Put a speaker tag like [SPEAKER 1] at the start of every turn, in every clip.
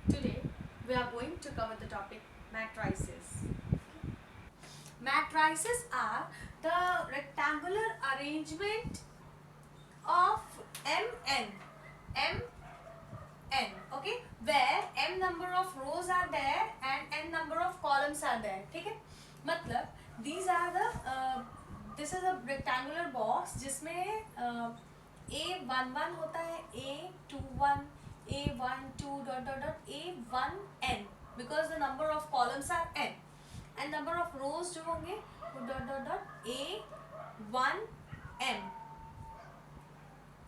[SPEAKER 1] Today we are going to cover the topic matrices. Matrices are the rectangular arrangement of mn, okay, where m number of rows are there and n number of columns are there. ठीक है, मतलब these are the this is a rectangular box जिसमें A11 होता है, A21, A12 dot dot dot A1n because the number of columns are n and number of rows जो होंगे वो dot dot dot A1m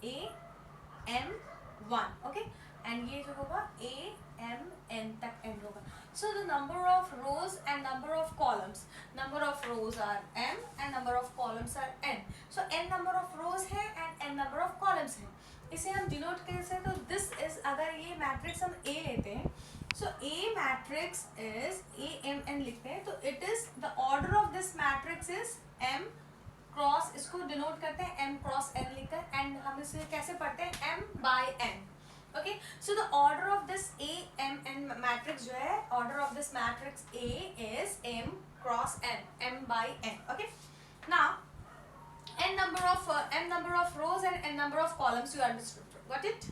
[SPEAKER 1] AM1, okay, and ये जो होगा AMN तक end होगा. So the number of rows and number of columns, number of rows are m and number of columns are n. So n number of rows है and n number of columns है. इसे हम denote कैसे, तो this is, अगर ये matrix हम A लेते हैं, so A matrix is AMN लिखते हैं, तो it is the order of this matrix is m cross, इसको डिनोट करते हैं m क्रॉस n लिखकर, एंड हम इसे कैसे पढ़ते हैं m by n. Okay, so the order of this a m n matrix जो है, order of this matrix A is m cross n, m by n. Okay, now n number of rows and n number of columns you understood. Got it?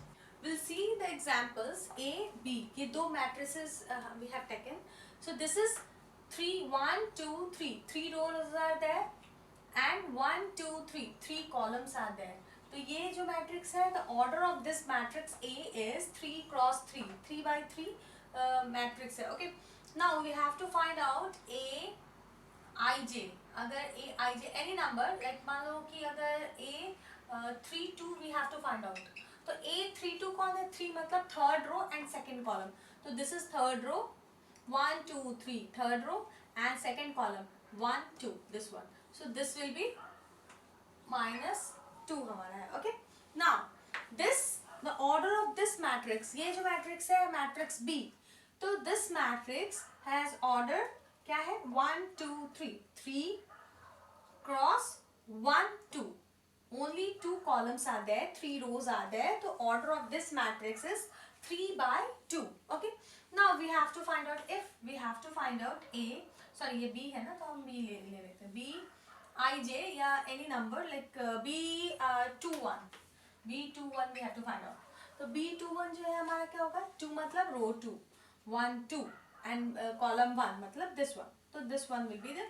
[SPEAKER 1] We'll see the examples A B. ये दो matrices we have taken. So this is 3 1 2 3. 3 rows are there and 1 2 3 3 columns are there. तो ये जो matrix है, the order of this matrix A is 3 cross 3, 3 by 3 matrix है. Okay, now we have to find out A I J. अगर A I J any number, like मान लो कि अगर A 3 2 we have to find out. तो A 3 2 कौन है? 3 मतलब third row and second column. तो this is third row, 1 2 3 third row and second column 1 2, this one. So this will be -2 हमारा है. Okay, now this, the order of this matrix, ये जो matrix है मैट्रिक्स B, तो this matrix has order क्या है? 1 2 3, 3 cross 1 2, only 2 columns are there, 3 rows are there, तो order of this matrix is 3 by 2. Okay, now we have to find out, if we have to find out A, sorry ये B है ना, तो हम B ले लेते हैं. B I J या any number like B21 we have to find out. तो B21 जो है हमारा क्या होगा? 2 मतलब row 2, 1 2 and column 1 मतलब this one. तो this one will be the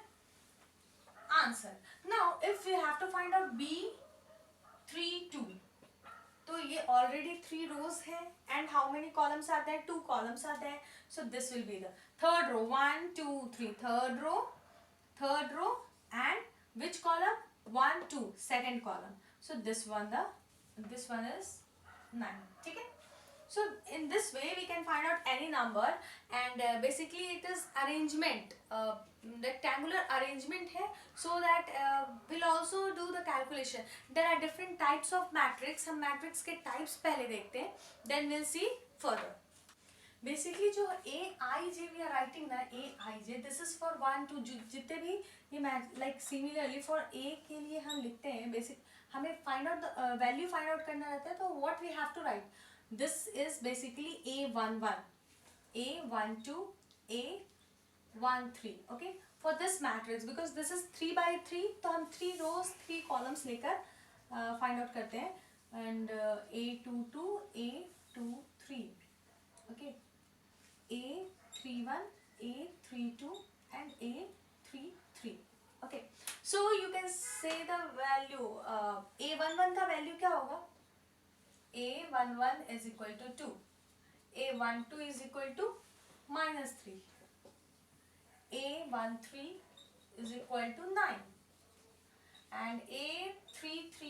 [SPEAKER 1] answer. Now if we have to find out B32, तो ये already 3 rows है and how many columns are there? 2 columns are there. So this will be the third row, 1 2 3 third row and which column? 1 2 second column. So this one is 9. ठीक है, so in this way we can find out any number and basically it is arrangement, rectangular arrangement है, so that we'll also do the calculation. There are different types of matrix. हम matrix के types पहले देखते हैं, then we'll see further. Basically जो A I J we are writing ना, A I J, this is for 1 2, जितने भी ये लाइक सिमिलरली फॉर A के लिए हम लिखते हैं, बेसिक हमें find out value find out करना रहता है, तो what we have to write, this is basically A11 A12 A13. Okay, for this matrix because this is 3 by 3, तो हम 3 rows 3 columns लेकर फाइंड आउट करते हैं, and A22 A23, okay, A31 A32 and A33. okay, so you can say the value A11 का value क्या होगा? A11 is equal to 2, A12 is equal to -3, A13 is equal to 9 and A33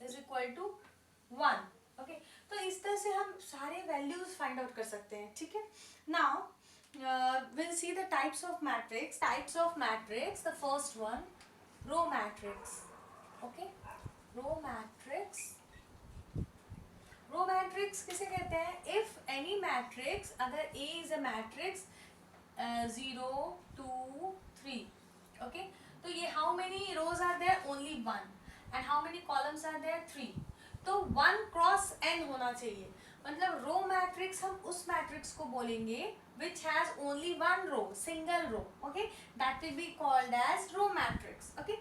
[SPEAKER 1] is equal to 1. Okay, तो इस तरह से हम सारे values find out कर सकते हैं. ठीक है, now will see the types of matrix. The first one, row matrix. Okay, row matrix किसे कहते हैं? इफ एनी मैट्रिक्स, अगर A is a matrix 0 2 3, okay, तो ये how many rows are there? Only 1. And how many columns are there? 3. तो 1 cross n होना चाहिए. मतलब रो मैट्रिक्स हम उस मैट्रिक्स को बोलेंगे which has only one row, single row. Okay, that will be called as row matrix. Okay,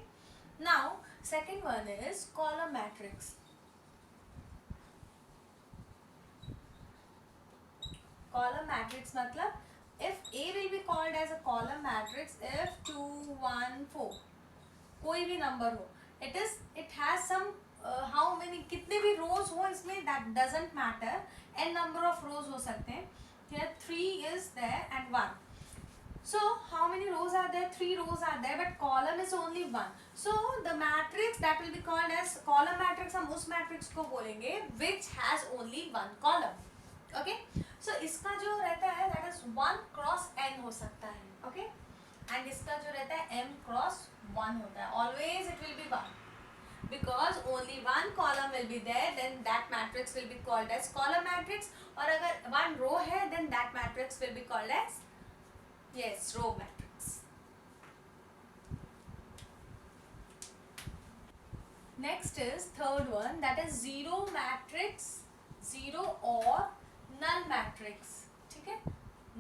[SPEAKER 1] now second one is column matrix. Column matrix मतलब if A will be called as a column matrix if 2 1 4 कोई भी number हो, it has some how many, कितने भी रोज हो इसमें, that doesn't matter, n number of rows हो सकते हैं. Here 3 is there and 1. So how many rows are there? 3 rows are there, but column is only 1. So the matrix that will be called as column matrix, हम उस matrix को बोलेंगे which has only one column. Okay, so इसका जो रहता है that is 1 cross n हो सकता है. Okay, and इसका जो रहता है m cross 1 होता है. Always it will be 1 because only one column will be there, then that matrix will be called as column matrix. और अगर one row है then that matrix will be called as, yes, row matrix. Next is third one, that is zero matrix, zero or null matrix. ठीक है,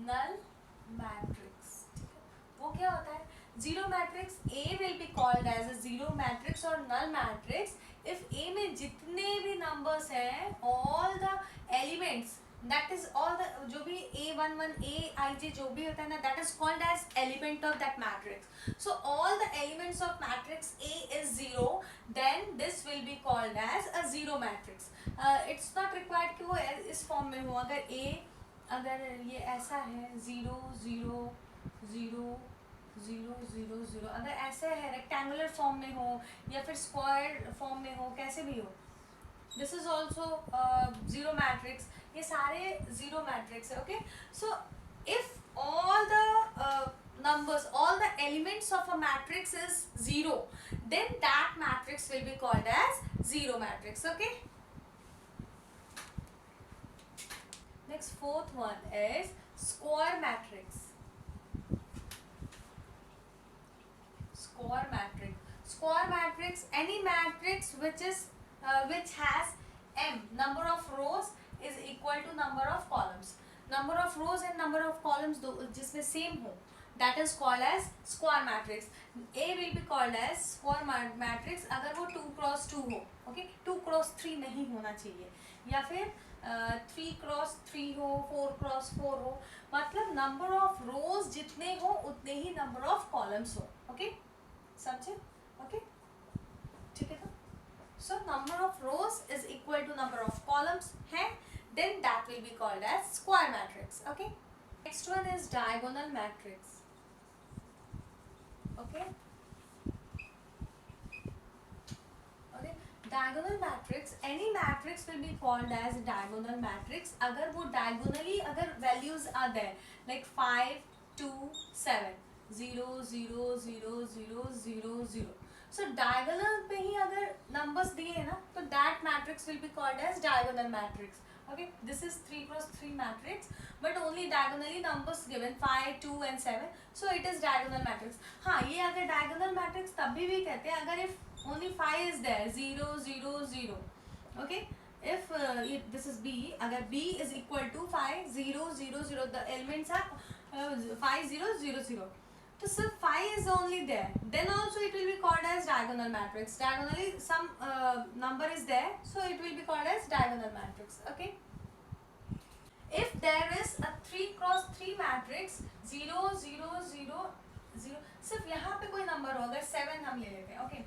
[SPEAKER 1] null matrix. ठीक है, वो क्या होता है? Zero matrix, A will be called as a zero matrix or null matrix if A में जितने भी numbers हैं, all the elements, that is all the जो भी A11 Aij जो भी होता है ना, that is called as element of that matrix. So all the elements of matrix A is zero, then this will be called as a zero matrix. It's not required कि वो इस form में हो. अगर A अगर ये ऐसा है 0 0 0 0 0 0, अगर ऐसे है रेक्टेंगुलर फॉर्म में हो या फिर स्क्वायर फॉर्म में हो, कैसे भी हो, this is also zero matrix. ये सारे जीरो मैट्रिक्स है. Okay, so if all the numbers, all the elements of a matrix is zero, then that matrix will be called as zero matrix. Okay, next fourth one is square matrix. Square matrix. Square matrix, any matrix which is which has m number of rows is equal to number of columns. Number of rows and number of columns जिसमें same हो, that is called as square matrix. A will be called as square matrix अगर वो 2 cross 2 हो. Okay, 2 cross 3 नहीं होना चाहिए, या फिर 3 cross 3 हो, 4 cross 4 हो. मतलब number of rows जितने हो उतने ही number of columns हो. Okay, समझे? ओके, ठीक है. So number of rows is equal to number of columns है, then that will be called as square matrix. Okay, next one is diagonal matrix. Okay, okay, diagonal matrix, any matrix will be called as diagonal matrix अगर वो diagonally अगर values are there like 5 2 7 0 0 0 0 0 0. So diagonal पे ही अगर numbers दिए हैं ना, तो that matrix will be called as diagonal matrix. Okay, this is 3 cross 3 matrix, but only diagonally numbers given 5 2 and 7, so it is diagonal matrix. हाँ, ये अगर diagonal matrix तभी भी कहते हैं अगर if only 5 is there 0 0 0. Okay, if this is B, अगर B is equal to 5 0 0 0, the elements are 5 0 0 0. So 5 is only there, then also it will be called as diagonal matrix. Diagonally some number is there, so it will be called as diagonal matrix. Okay, if there is a 3 cross 3 matrix 0 0 0 0, सिर्फ यहाँ पे कोई number हो, अगर 7 हम ले लेते हैं. Okay,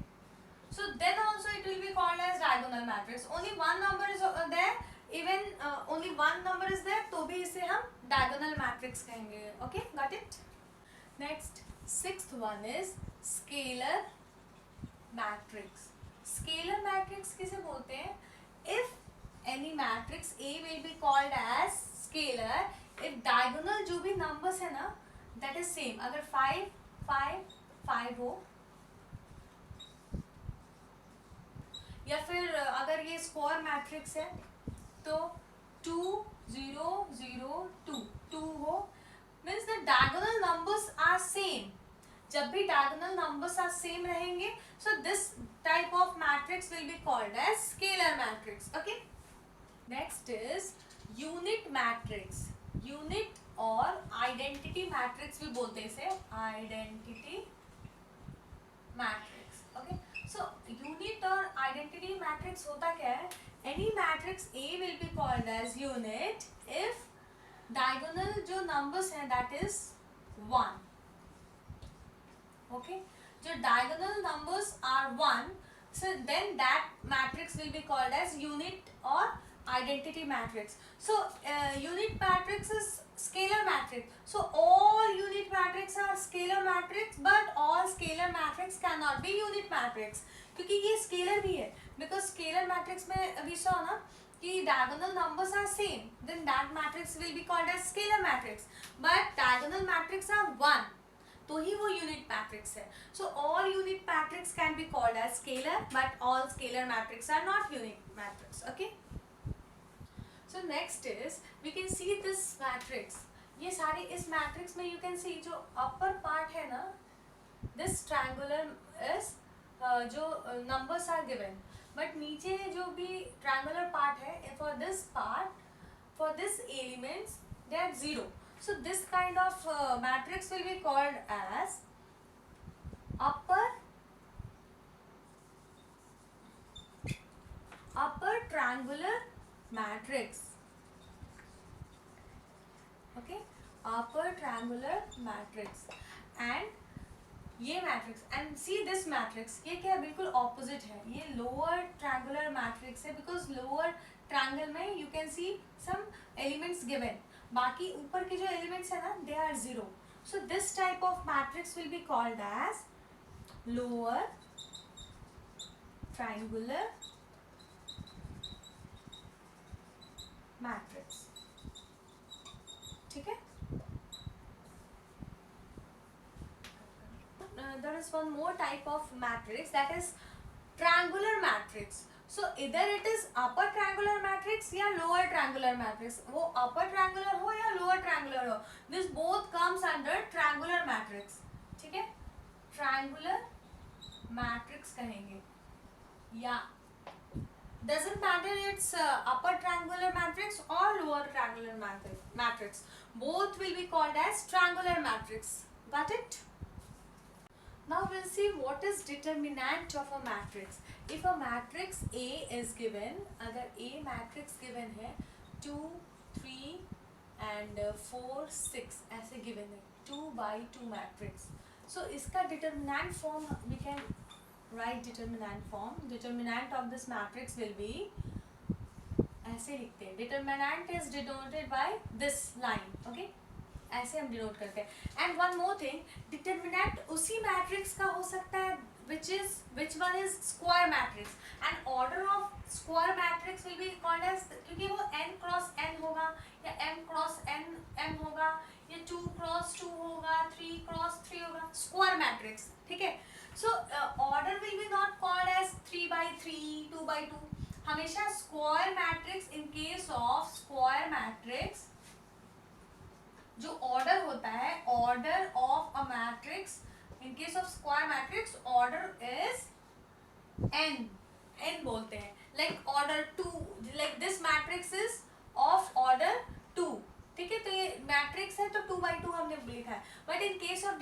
[SPEAKER 1] so then also it will be called as diagonal matrix. Only one number is there, even only one number is there, तो भी इसे हम diagonal matrix कहेंगे. Okay, got it? Next, sixth one is scalar matrix. Scalar matrix किसे बोलते हैं? If any matrix A will be called as scalar if diagonal जो भी numbers है ना, that is same. अगर 5 5 5 हो, या फिर अगर ये स्क्वायर मैट्रिक्स है तो 2 0 0 2 2 हो, means the diagonal numbers are same. जब भी diagonal numbers are same रहेंगे, so this type of matrix will be called as scalar matrix. Okay, next is unit matrix, unit और आइडेंटिटी मैट्रिक्स भी बोलते हैं इसे, identity matrix. Okay, so unit और identity matrix होता क्या है? Any matrix A will be called as unit if diagonal जो नंबर्स हैं दैट इज 1. ओके, जो diagonal numbers are 1, so then that matrix will be called as unit or identity matrix. So unit matrix is scalar matrix. So all unit matrix are scalar matrix, but all scalar matrix cannot be unit matrix, क्योंकि ये scalar भी है. Because scalar matrix में अभी saw ना कि diagonal numbers are same, then that matrix will be called as scalar matrix. But diagonal matrix are 1, तो ही वो यूनिट मैट्रिक्स है. So all unit matrix can be called as scalar, but all scalar matrix are not unit matrix. Okay, so next is we can see this matrix. ये सारे इस matrix में you can सी जो अपर part है ना, this triangular is जो numbers are given, but नीचे जो भी ट्रायंगुलर पार्ट है for this part, for this elements they are 0. So this kind of matrix will be called as upper triangular matrix. Okay, upper triangular matrix. And ये matrix, and see this matrix, ये क्या बिल्कुल opposite है. ये lower triangular matrix है, because lower triangle में you can see some elements given, बाकी ऊपर के जो एलिमेंट्स है ना they are 0. So this type of matrix will be called as lower triangular matrix. ठीक है. There is one more type of matrix, that is triangular matrix. So either it is upper triangular matrix या lower triangular matrix. वो upper triangular हो या lower triangular हो, this both comes under triangular matrix. ठीक है, triangular matrix कहेंगे, या doesn't matter it's upper triangular matrix or lower triangular matrix. Both will be called as triangular matrix. Got it? Now we'll see what is determinant of a matrix. If a matrix A is given, अगर A matrix given है 2, 3 and 4, 6 ऐसे given है, 2 by 2 matrix. So इसका determinant form we can write determinant form. Determinant of this matrix will be, ऐसे लिखते हैं, determinant is denoted by this line. Okay, ऐसे हम डिनोट करते हैं. And one more thing, determinant उसी मैट्रिक्स का हो सकता है which one is square matrix, and order of square matrix will be called as, क्योंकि वो n क्रॉस n होगा या m क्रॉस m होगा या 2 क्रॉस 2 होगा, 3 क्रॉस 3 होगा, स्क्वायर मैट्रिक्स. ठीक है. So order will be not called as 3 by 3, 2 by 2. हमेशा square matrix, in case of square matrix जो ऑर्डर होता है, order of a matrix in case of square matrix order is n बोलते हैं. Like order 2, like this matrix is of order 2. ठीक है, तो ये मैट्रिक्स है तो 2 by 2 हमने लिखा है. But in case of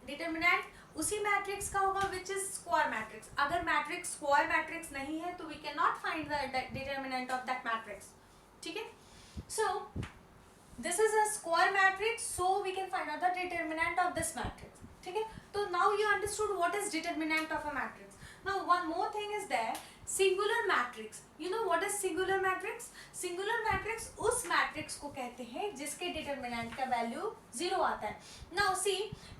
[SPEAKER 1] determinant उसी मैट्रिक्स का होगा विच इज स्क्वायर मैट्रिक्स. अगर मैट्रिक्स स्क्वायर मैट्रिक्स नहीं है तो we can not find the determinant of that matrix. ठीक है. सो this is a square matrix, so we can find out the determinant of this matrix. ठीक है, तो now you understood what is determinant of a matrix. Now one more thing is there, singular matrix. You know what is singular matrix? Singular matrix उस matrix को कहते हैं जिसके determinant का value 0 आता है. Now see,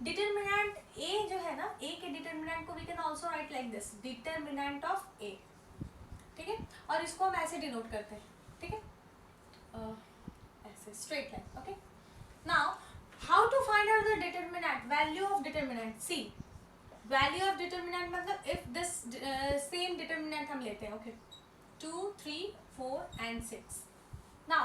[SPEAKER 1] determinant A जो है ना, A के determinant को we can also write like this, determinant of A. ठीक है, और इसको हम ऐसे denote करते हैं. ठीक है, straight line. Okay, now how to find out the determinant, value of determinant? See, value of determinant मतलब if this same determinant हम लेते हैं. Okay, 2, 3, 4 and 6. Now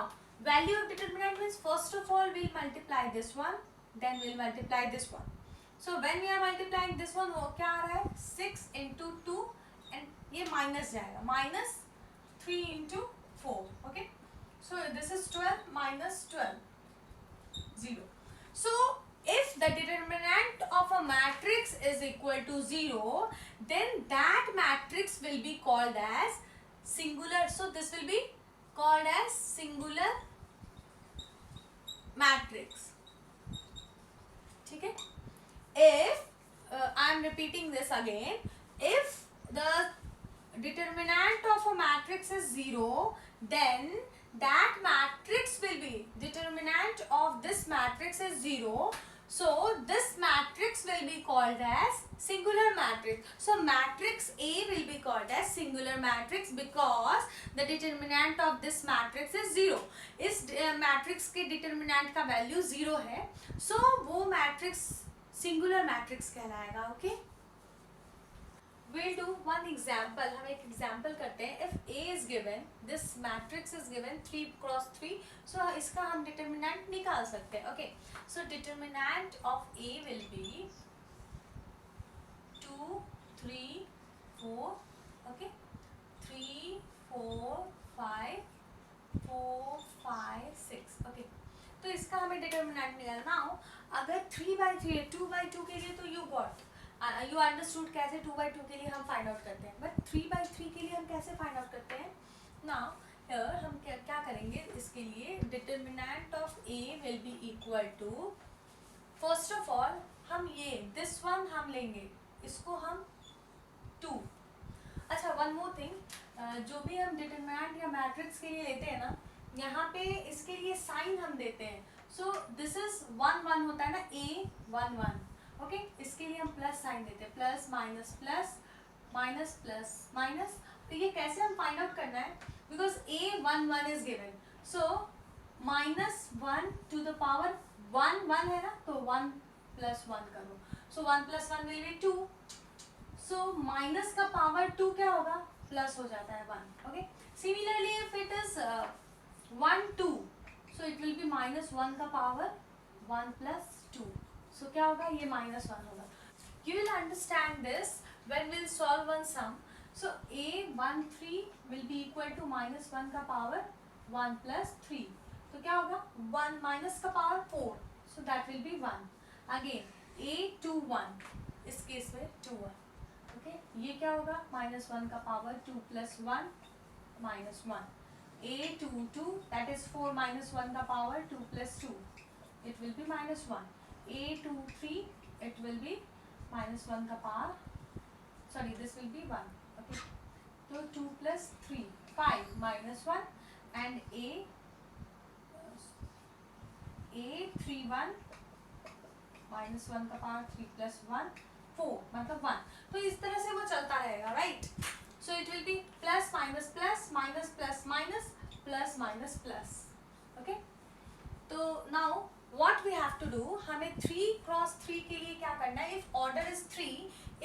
[SPEAKER 1] value of determinant means first of all we'll multiply this one, then we'll multiply this one. So when we are multiplying this one, वो क्या आ रहा है, 6 into 2 and ये minus जाएगा, minus 3 into 4. Okay, So this is 12 minus 12, 0. So if the determinant of a matrix is equal to 0, then that matrix will be called as singular. So this will be called as singular matrix. ठीक है? If I am repeating this again, if the determinant of a matrix is 0, then that matrix will be, determinant of this matrix is 0, so this matrix will be called as singular matrix. So matrix A will be called as singular matrix because the determinant of this matrix is 0. इस matrix के determinant का value 0 है, so वो matrix singular matrix कहलाएगा. Okay? We'll do one example. हम एक example करते हैं. If A is given, this matrix is given 3 cross 3, so इसका हम determinant निकाल सकते हैं. Okay. So determinant of A will be 2, 3, 4. Okay. 3, 4, 5, 4, 5, 6. Okay. तो इसका हमें determinant निकालना हो. अगर 3/3 है, 2/2 के लिए तो you got. यू अंडरस्टूड कैसे 2/2 के लिए हम फाइंड आउट करते हैं, बट 3/3 के लिए हम कैसे फाइंड आउट करते हैं. नाउ हियर हम क्या करेंगे इसके लिए. Determinant of A will be equal to, first of all हम ये दिस वन हम लेंगे, इसको हम 2. अच्छा, वन मोर थिंग, जो भी हम डिटर्मिनेंट या मैट्रिक्स के लिए लेते हैं ना, यहाँ पे इसके लिए साइन हम देते हैं. सो दिस इज 1 1 होता है ना, A 1 1. ओके, इसके लिए हम प्लस साइन देते हैं, plus minus plus minus plus minus. तो ये कैसे हम फाइंड आउट करना है, because A 1 1 is given, so -1 to the power 1 1 है ना, तो 1 + 1 करो, so 1 + 1 will be 2. So minus का पावर 2 क्या होगा, प्लस हो जाता है 1. Okay, similarly if it is 1 2, so it will be -1 का पावर 1 + 2. So क्या होगा, ये -1 होगा. You will understand this when we'll solve one sum. So A13 will be equal to -1 का power 1 + 3. तो क्या होगा, 1 माइनस का power 4, so that will be 1. Again A21, इस केस में 2 1. Okay, ये क्या होगा, -1 का पावर 2 + 1 -1. A22, that is 4 - 1 का power 2 + 2, it will be -1. A23, it will be -1 का power, sorry, this will be 1. Okay, so 2 + 3 5 -1, and A31 -1 का पावर 3 + 1 4, मतलब 1. तो इस तरह से वो चलता रहेगा, right. So it will be plus minus plus minus plus minus plus minus plus. Okay, तो now what we have to do, हमें 3 cross 3 के लिए क्या करना है. if order is 3,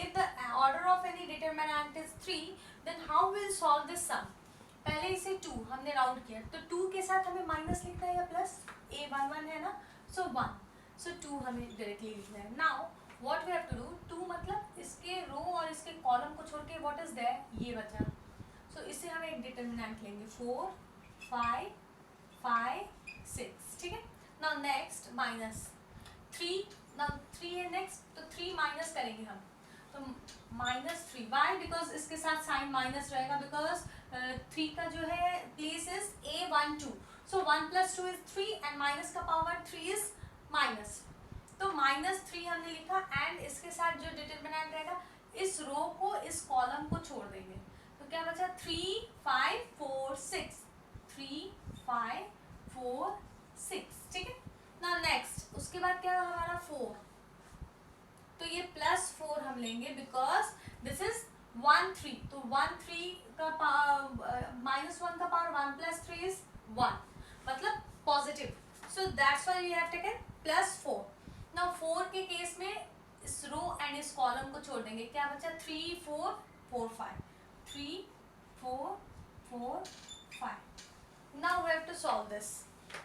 [SPEAKER 1] if the order of any determinant is 3, then how we'll solve this sum. पहले इसे 2 हमने राउंड किया, तो 2 के साथ हमें माइनस लिखना है या प्लस. A 1 1 है ना, so 1, so 2 हमें डायरेक्टली लिखना है. now what we have to do, 2 मतलब इसके रो और इसके कॉलम को छोड़ के what is there, ये बचा. so इससे हम एक डिटर्मिनेंट लेंगे 4 5 5 6. ठीक है. Now next -3, now 3 है next, तो 3 माइनस करेंगे हम, तो -3. why, because इसके साथ साइन माइनस रहेगा, बिकॉज 3 का जो है place is A12, so 1 + 2 is 3 and minus का पावर 3 is माइनस, तो -3 हमने लिखा. एंड इसके साथ जो डिटर्मिनेंट रहेगा, इस रो को इस कॉलम को छोड़ देंगे, तो क्या बचा 3 5 4 6, 3 5 4 6. ठीक है. ना नेक्स्ट उसके बाद क्या हमारा 4, तो ये +4 हम लेंगे, बिकॉज दिस इज 1 3, तो 1 3 का -1 का पावर 1 + 3 is 1, मतलब positive. So that's why we have taken +4. Now 4 के केस में इस रो एंड इस कॉलम को छोड़ देंगे, क्या बचा 3 4 4 5, 3 4 4 5. Now we have to solve this.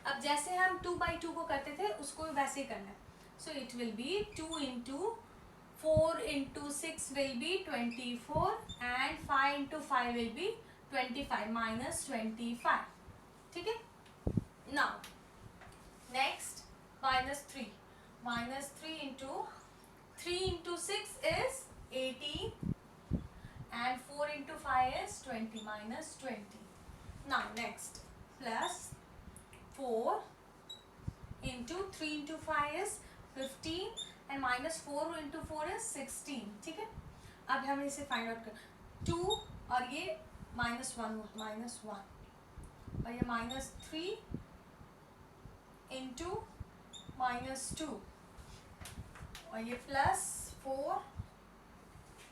[SPEAKER 1] अब जैसे हम 2/2 को करते थे उसको वैसे ही करना है. सो it will be 2 × 4 × 6 will be 24 and 5 × 5 will be 25 -25. ठीक है. Now next minus 3. Minus 3 into 6 is 18 and 4 into 5 is 20, minus 20. Now next plus 4 into 3 into 5 is 15 and minus 4 into 4 is 16. ठीक है, अब हम इसे फाइंड आउट कर 2 और ये -1 और ये -3 इंटू -2 और ये +4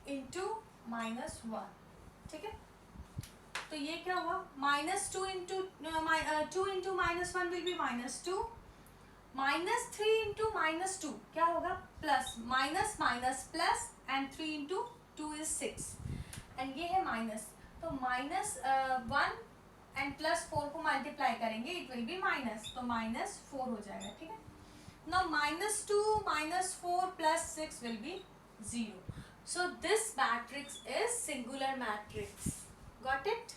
[SPEAKER 1] इंटू -1. ठीक है, तो ये क्या हुआ, -2 इंटू -1 विल बी -2, -3 इंटू -2 क्या होगा, plus minus minus plus and 3 into 2 is 6 and ये है माइनस, तो -1 एंड +4 को मल्टीप्लाई करेंगे इट विल बी माइनस, तो -4 हो जाएगा. ठीक है, now -2 -4 + 6 will be 0. So this matrix is singular matrix. Got it?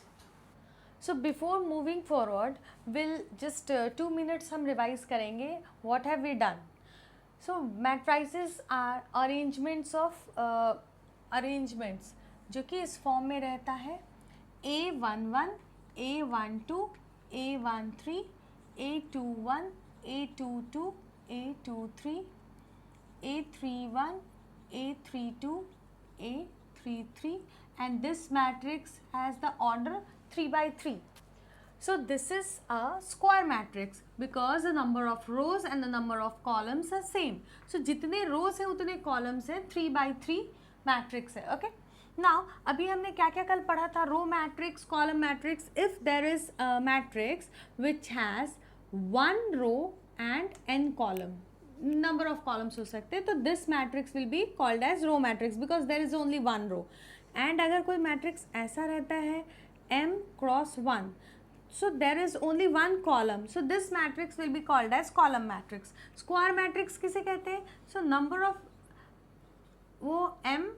[SPEAKER 1] So before moving forward, we'll just 2 minutes हम revise करेंगे. What have we done? So matrices are arrangements of arrangements जो कि इस फॉर्म में रहता है A11, A12, A13, A21, A22, A23, A31, A32, A33 and this matrix has the order 3 by 3. So this is a square matrix because the number of rows and the number of columns are same. So जितने rows है उतने columns है, 3 by 3 matrix है. Okay. Now अभी हमने क्या क्या कल पढ़ा था, row matrix, column matrix. If there is a matrix which has 1 row and n column, number of columns हो सकते हैं, तो this matrix will be called as row matrix because there is only 1 row. And अगर कोई matrix ऐसा रहता है m cross 1, so there is only 1 column, so this matrix will be called as column matrix. Square matrix किसे कहते हैं, so number of वो m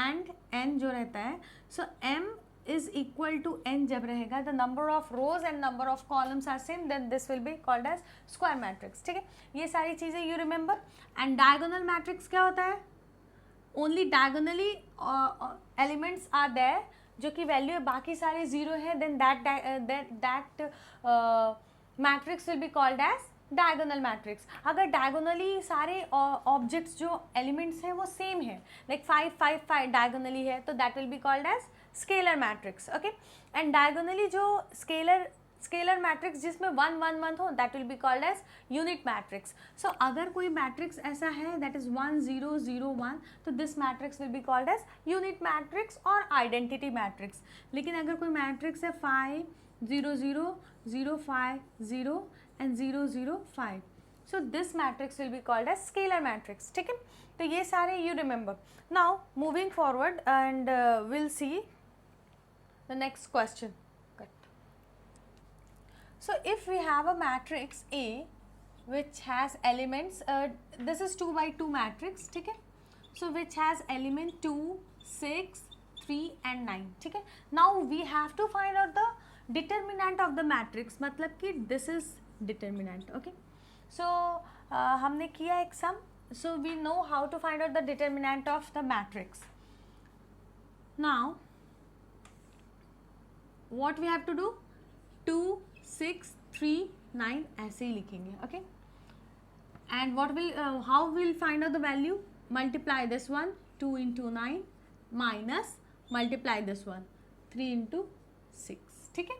[SPEAKER 1] and n जो रहता है, so m is equal to n जब रहेगा, the number of rows and number of columns are same, then this will be called as square matrix. ठीक है, ये सारी चीज़ें you remember. And diagonal matrix क्या होता है, only diagonally elements are there जो कि वैल्यू है, बाकी सारे जीरो है, then that matrix will be called as diagonal matrix. अगर diagonally सारे objects जो elements हैं वो same है, like 5 5 5 diagonally है, तो that will be called as scalar matrix. Okay, and diagonally जो scalar matrix जिसमें 1 1 1 हो, that will be called as unit matrix. So अगर कोई matrix ऐसा है that is 1 0 0 1, तो this matrix will be called as unit matrix or identity matrix. लेकिन अगर कोई matrix है 5 0 0 0 5 0 and 0 0 5, so this matrix will be called as scalar matrix. ठीक है, तो ये सारे you remember. Now moving forward and we'll see the next question. So if we have a matrix A which has elements, this is 2 by 2 matrix, ठीक है, so which has element 2 6 3 and 9. ठीक है, now we have to find out the determinant of the matrix, मतलब कि this is determinant. Okay, so हमने किया एक sum, so we know how to find out the determinant of the matrix. Now what we have to do, 2 6 3 9 ऐसे ही लिखेंगे. Okay, and what will how we'll find out the value, multiply this one 2 into 9 minus multiply this one 3 into 6. ठीक है,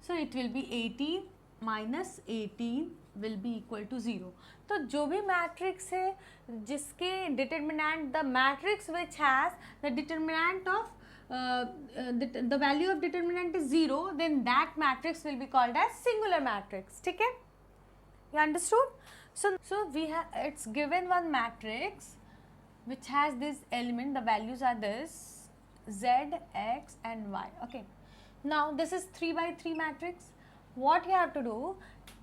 [SPEAKER 1] so it will be 18 minus 18 will be equal to 0. तो जो भी matrix है जिसके determinant, the matrix which has the determinant of the value of determinant is 0, then that matrix will be called as singular matrix. ठीक है, you understood? So we have, it's given one matrix which has this element, the values are this z, x and y. Okay, now this is 3 by 3 matrix. What you have to do,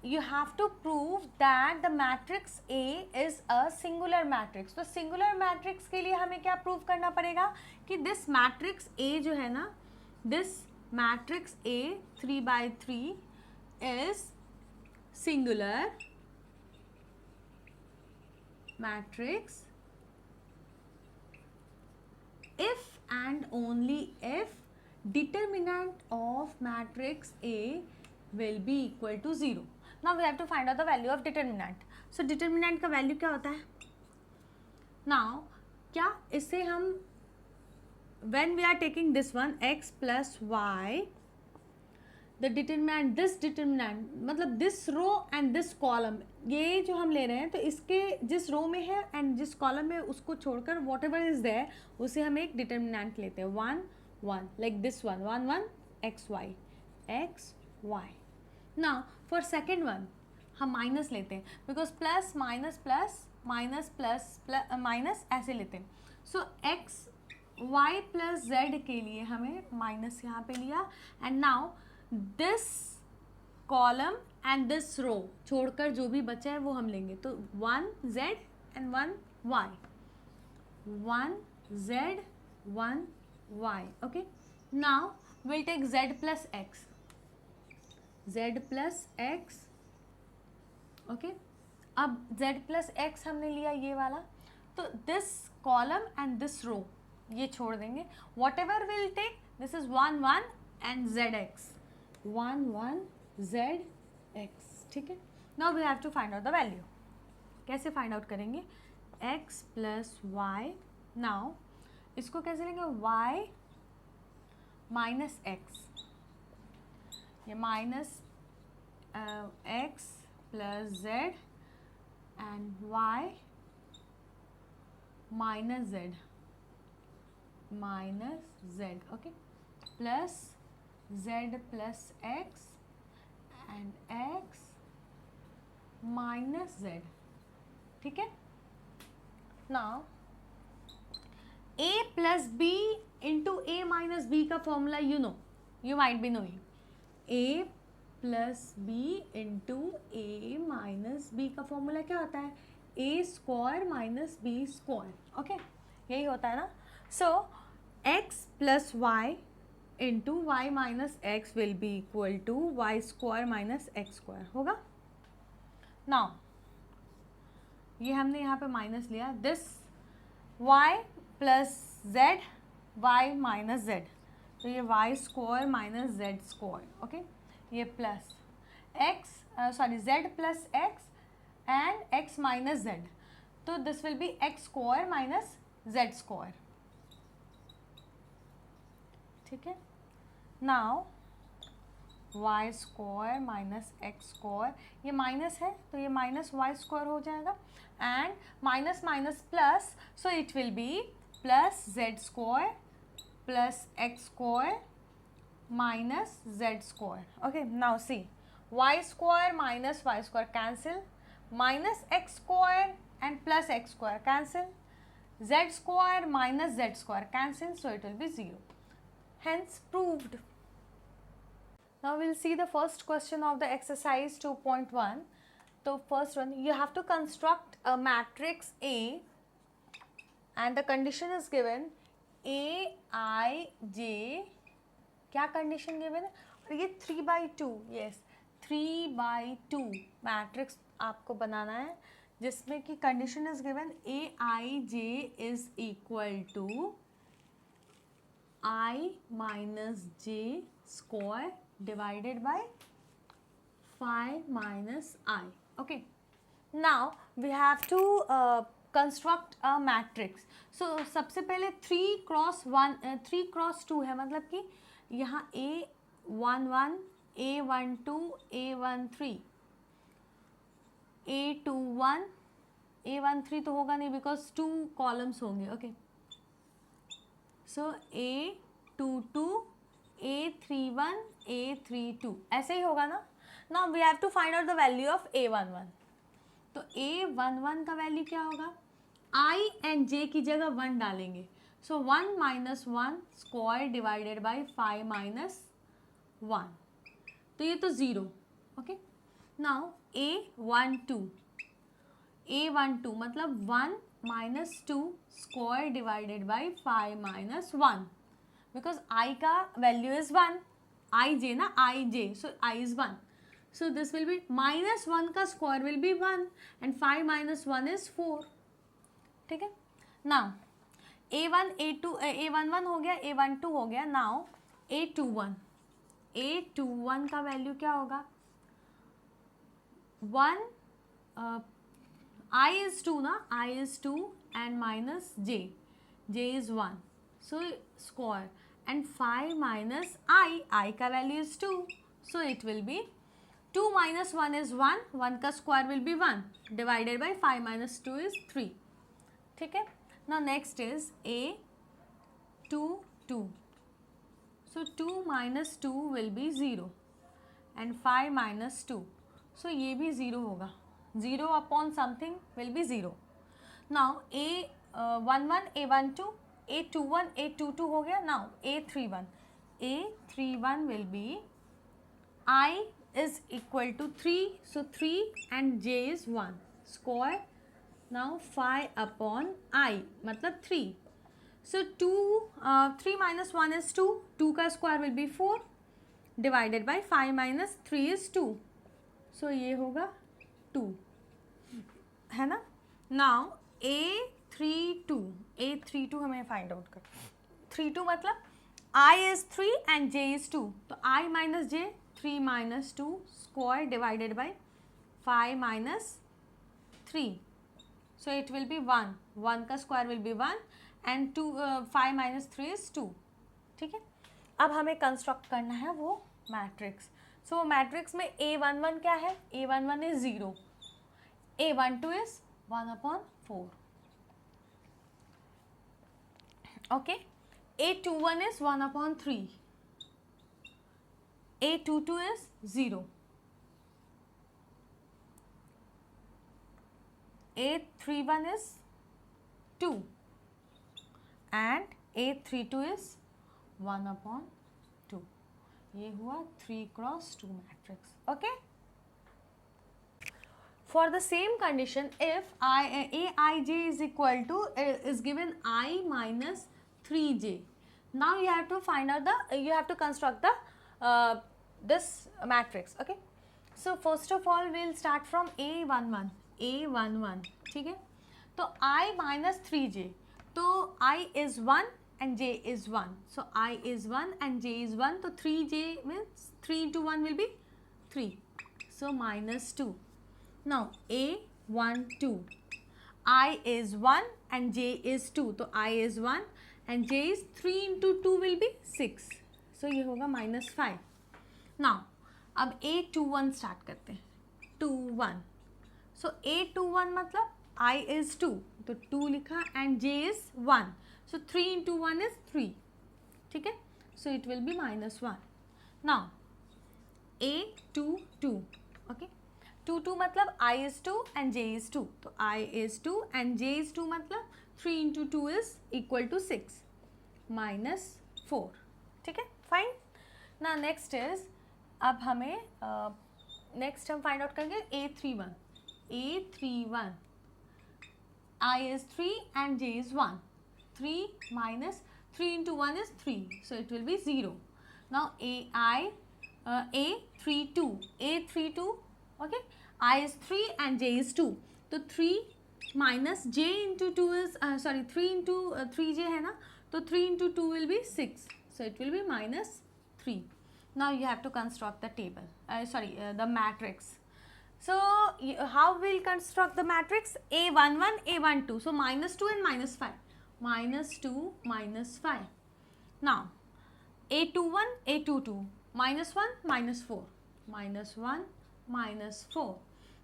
[SPEAKER 1] you have to prove that the matrix A is a singular matrix. तो singular matrix के लिए हमें क्या prove करना पड़ेगा कि this matrix A जो है ना, this matrix A 3 by 3 is singular matrix if and only if determinant of matrix A will be equal to 0. Now we have to find out the value of determinant. So determinant का value क्या होता है? Now क्या इससे हम when we are taking this one x plus y, the determinant, this determinant मतलब this row and this column, ये जो हम ले रहे हैं तो इसके जिस रो में है एंड जिस कॉलम में उसको छोड़कर वॉट एवर इज देयर उसे हम एक डिटर्मिनेंट लेते हैं 1 1 like this one 1 1 X Y. Now for second one हम माइनस लेते हैं because plus minus plus minus ऐसे लेते हैं. So X Y plus Z के लिए हमें माइनस यहाँ पे लिया and now this column and this row छोड़कर जो भी बचा है वो हम लेंगे. तो 1 z and 1 y, 1 z 1 y. Okay, now will take z plus x. Okay, अब z प्लस x हमने लिया ये वाला, तो this column and this row ये छोड़ देंगे. Whatever will take this is 1 1 and zx 1 1 zx. ठीक है, now we have to find out the value. कैसे फाइंड आउट करेंगे? x plus y. नाउ इसको कैसे लेंगे? y माइनस एक्स, ये minus x plus z and y minus z. Okay, plus z plus x and x minus z. ठीक है, now a plus b into a minus b का formula you might be knowing. a plus b into a minus b का formula क्या होता है? a square minus b square. Okay, यही होता है ना. So x plus y into y minus x will be equal to y square minus x square होगा. Now ये हमने यहाँ पे माइनस लिया, this y plus z y minus z, तो ये y square minus z square. Okay, ये plus z plus x and x minus z, तो this will be x square minus z square. ठीक है, now y square minus x square, ये minus है तो ये माइनस वाई स्क्वायर हो जाएगा and minus minus plus, so it will be plus z square plus x square minus z square. Okay, now see y square minus y square cancel, minus x square and plus x square cancel, z square minus z square cancel, so it will be 0. Hence proved. Now we'll see the first question of the exercise 2.1. So first one, you have to construct a matrix A and the condition is given A I J. क्या condition given है? और ये 3/2, yes 3/2 matrix आपको बनाना है जिसमें कि condition is given A I J is equal to I minus j square divided by phi minus I. Okay, now we have to construct a matrix. So सबसे पहले 3x2 है, मतलब कि यहाँ A11 A12 A13 A21 A13 तो होगा नहीं because 2 columns होंगे. Okay, so A22 A31 A32 ऐसे ही होगा ना. Now we have to find out the value of A11. तो A11 का वैल्यू क्या होगा? I एंड J की जगह 1 डालेंगे, सो 1 minus 1 square divided by 5 minus 1, तो ये तो 0. ओके, नाउ A12 मतलब 1 minus 2 square divided by 5 minus 1, because I का वैल्यू इज 1, I J ना I J, so I is 1, So this will be minus 1 का square will be 1 and 5 minus 1 is 4. ठीक है. Now A1 A2 A11 हो गया, A12 हो गया. Now A21 का वैल्यू क्या होगा? 1 I is 2 ना, I is 2 and minus j is 1, so square, and 5 minus I का value is 2, so it will be 2 minus 1 is 1, 1 का square will be 1 divided by 5 minus 2 is 3. ठीक है. Now next is A22, so 2 minus 2 will be 0 and 5 minus 2, so ये भी 0 होगा. 0 upon something will be 0. Now A11 A12 A21 A22 हो गया. Now A31 will be I is equal to 3, so 3 and j is 1 square. Now 5 upon I मतलब 3. So 3 minus 1 is 2, 2 का square will be 4 divided by 5 minus 3 is 2, so ये होगा 2, है ना. Now A32 हमें find out कर. 32 मतलब I is 3 and j is 2, तो I minus j 3 minus 2 square divided by 5 minus 3, so it will be 1. 1 का square will be 1 and 5 minus 3 is 2. ठीक है. अब हमें कंस्ट्रक्ट करना है वो मैट्रिक्स. सो मैट्रिक्स में A11 क्या है? A11 is 0, A12 is 1 upon 4. Okay. A21 is 1 upon 3. A22 is 0. A31 is 2 and A32 is 1 upon 2. ये हुआ 3 cross 2 matrix. Okay. For the same condition, if Aij is equal to is given I minus 3j, now you have to find out you have to construct the this matrix. Okay. So first of all we will start from A11. ठीक है. तो I minus 3j, तो I is 1 and j is 1, so I is 1 and j is 1, तो 3j means 3 into 1 will be 3, so minus 2. Now A12, I is 1 and j is 2, तो I is 1 and j is 3 into 2 will be 6, so ये होगा minus 5. Now अब A21 start करते हैं. 21, so A21 मतलब I is 2, तो 2 लिखा and j is 1, so 3 into 1 is 3. ठीक है. So it will be minus 1. Now A22, okay, 2 मतलब I is 2 and j is 2, तो I is 2 and j is 2 मतलब 3 into 2 is equal to 6, minus 4. ठीक है. Fine. Now next is, अब हमें next हम find out करेंगे A31. I is 3 and j is 1. 3 minus 3 into 1 is 3, so it will be 0. Now A32, okay, I is 3 and j is 2, तो 3 minus j into 2 is 3 into 3j है ना, तो 3 into 2 will be 6, so it will be minus 3. Now you have to construct the table, the matrix. So how we'll construct the matrix? A11, A12, so minus 2 and minus 5, minus 2, minus 5. Now A21, A22, minus 1, minus 4, minus 1, minus 4.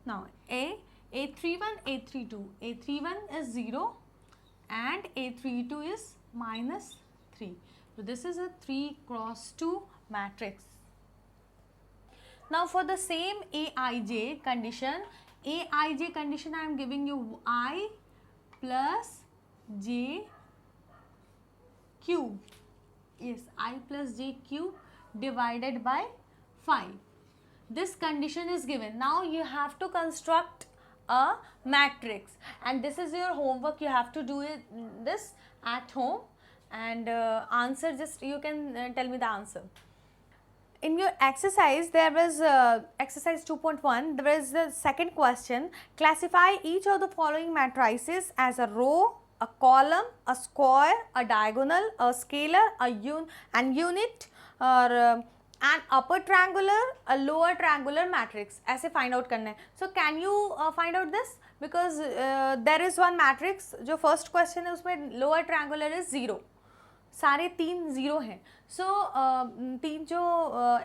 [SPEAKER 1] Now A31, A32, A31 is 0 and A32 is minus 3. So this is a 3 cross 2 matrix. Now for the same Aij condition, I am giving you I plus j cube. Yes, I plus j cube divided by 5. This condition is given. Now you have to construct a matrix, and this is your homework. You have to do this at home, and answer, just you can tell me the answer. in your exercise there was exercise 2.1, there is the second question. Classify each of the following matrices as a row, a column, a square, a diagonal, a scalar, an unit, or an upper triangular, a lower triangular matrix. ऐसे find out करना है. So can you find out this? Because there is one matrix जो first question है उसमें lower triangular is 0. सारे 3 0 हैं. So 3 जो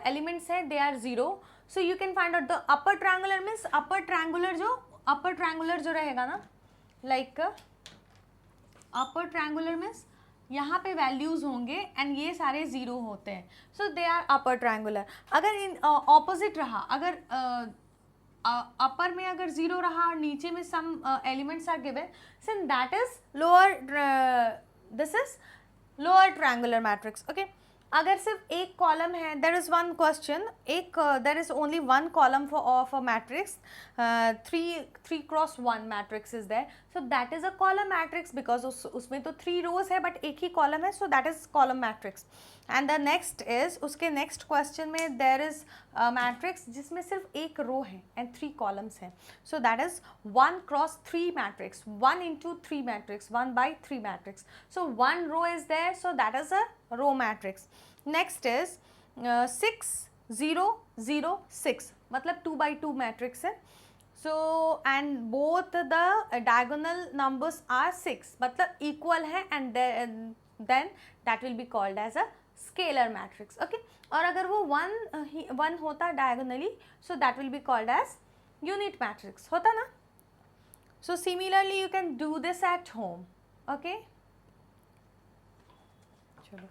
[SPEAKER 1] elements हैं they are 0. So you can find out the upper triangular means upper triangular जो रहेगा ना, like upper triangular means यहाँ पे वैल्यूज होंगे एंड ये सारे जीरो होते हैं. सो दे आर अपर ट्रायंगुलर. अगर इन ऑपोजिट रहा, अगर अपर में अगर जीरो रहा और नीचे में some elements are given, since that is lower, this is lower triangular matrix. Okay, अगर सिर्फ एक कॉलम है, देर इज वन क्वेश्चन, एक there is only one column for of a matrix, 3x1 matrix is there, so that is a column matrix because उसमें तो 3 रोज है but एक ही column है, सो that is column matrix. And the next is, उसके next question में there is matrix जिसमें सिर्फ एक रो है एंड 3 कॉलम्स हैं, so that is 1x3 matrix, 1 into 3 matrix, 1/3 matrix. So 1 row is there, so that is a row matrix. Next is 6 0 0 6, मतलब 2/2 matrix है. So and both the diagonal numbers are 6, मतलब equal है and then that will be called as a scalar matrix. Okay, और अगर वो 1 होता diagonally, so that will be called as unit matrix होता ना. So similarly you can do this at home. Okay, चलो.